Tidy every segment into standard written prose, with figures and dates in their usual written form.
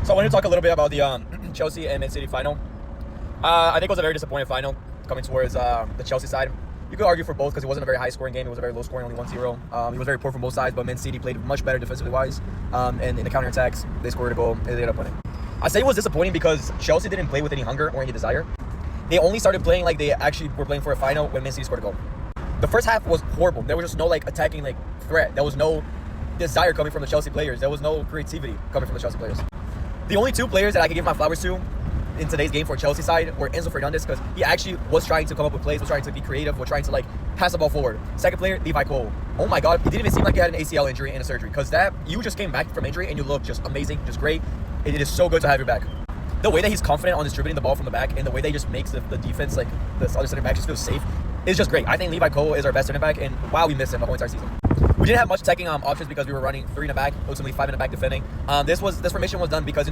So I wanted to talk a little bit about the Chelsea and Man City final. I think it was a very disappointing final coming towards the Chelsea side. You could argue for both because it wasn't a very high-scoring game. It was a very low-scoring, only 1-0. It was very poor from both sides, but Man City played much better defensively-wise. And in the counterattacks, they scored a goal and they ended up winning. I say it was disappointing because Chelsea didn't play with any hunger or any desire. They only started playing like they actually were playing for a final when Man City scored a goal. The first half was horrible. There was just no attacking threat. There was no desire coming from the Chelsea players. There was no creativity coming from the Chelsea players. The only two players that I could give my flowers to in today's game for Chelsea side were Enzo Fernandez, because he actually was trying to come up with plays, was trying to be creative, was trying to pass the ball forward. Second player, Levi Cole. Oh my God, it didn't even seem like he had an ACL injury and a surgery, because you just came back from injury and you look just amazing, just great. It is so good to have you back. The way that he's confident on distributing the ball from the back and the way that he just makes the defense, the other center back, just feel safe is just great. I think Levi Cole is our best center back, and wow, we missed him the whole entire season. We didn't have much attacking options because we were running 3 in the back, ultimately 5 in the back defending. This formation was done because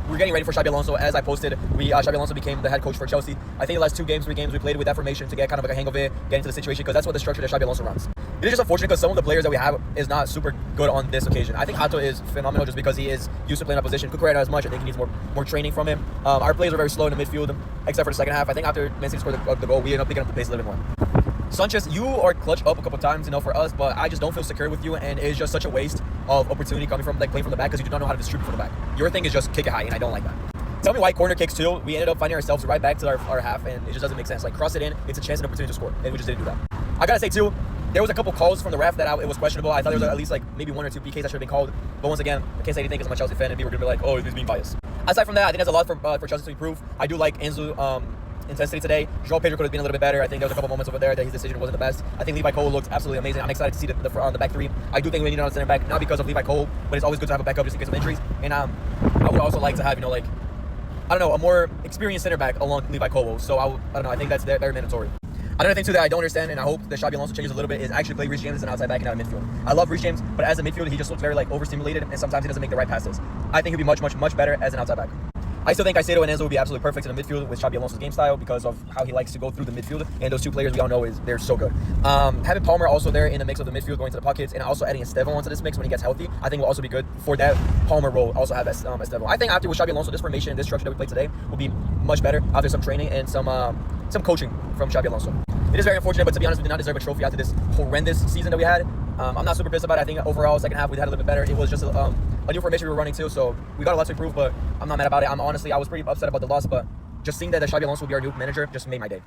we're getting ready for Xabi Alonso. As I posted, Xabi Alonso became the head coach for Chelsea. I think the last 3 games we played with that formation to get kind of a hang of it, get into the situation, because that's what the structure that Xabi Alonso runs. It is just unfortunate because some of the players that we have is not super good on this occasion. I think Hato is phenomenal just because he is used to playing that position. Cucurella as much. I think he needs more training from him. Our players are very slow in the midfield, except for the second half. I think after Man City scored the goal, we ended up picking up the pace a little bit more. Sanchez, you are clutch up a couple times, for us, but I just don't feel secure with you, and it's just such a waste of opportunity coming from playing from the back because you do not know how to distribute from the back. Your thing is just kick it high, and I don't like that. Tell me why corner kicks too. We ended up finding ourselves right back to our half, and it just doesn't make sense. Cross it in, it's a chance and opportunity to score, and we just didn't do that. I gotta say too, there was a couple calls from the ref that it was questionable. I thought there was at least maybe 1 or 2 PKs that should have been called, but once again, I can't say anything because I'm a Chelsea fan, and people are gonna be like, oh, he's being biased. Aside from that, I think there's a lot for Chelsea to improve. I do like Enzo intensity today. João Pedro could have been a little bit better. I think there was a couple moments over there that his decision wasn't the best. I think Levi Cole looked absolutely amazing. I'm excited to see the back 3. I do think we need another center back, not because of Levi Cole, but it's always good to have a backup just in case of injuries. And I would also like to have, a more experienced center back along Levi Cole. So I don't know. I think that's very mandatory. Another thing too that I don't understand, and I hope that Xabi Alonso changes a little bit, is actually play Reece James as an outside back and not a midfield. I love Reece James, but as a midfielder, he just looks very overstimulated, and sometimes he doesn't make the right passes. I think he'd be much better as an outside back. I still think Caicedo and Enzo would be absolutely perfect in the midfield with Xabi Alonso's game style because of how he likes to go through the midfield. And those 2 players we all know they're so good. Having Palmer also there in the mix of the midfield going to the pockets, and also adding Esteban onto this mix when he gets healthy, I think will also be good for that Palmer role. Also have Esteban. I think after with Xabi Alonso, this formation, this structure that we played today will be much better after some training and some coaching from Xabi Alonso. It is very unfortunate, but to be honest, we did not deserve a trophy after this horrendous season that we had. I'm not super pissed about it. I think overall, second half, we had a little bit better. It was just a new formation we were running too, so we got a lot to improve, but I'm not mad about it. I was pretty upset about the loss, but just seeing that Xabi Alonso will be our new manager just made my day.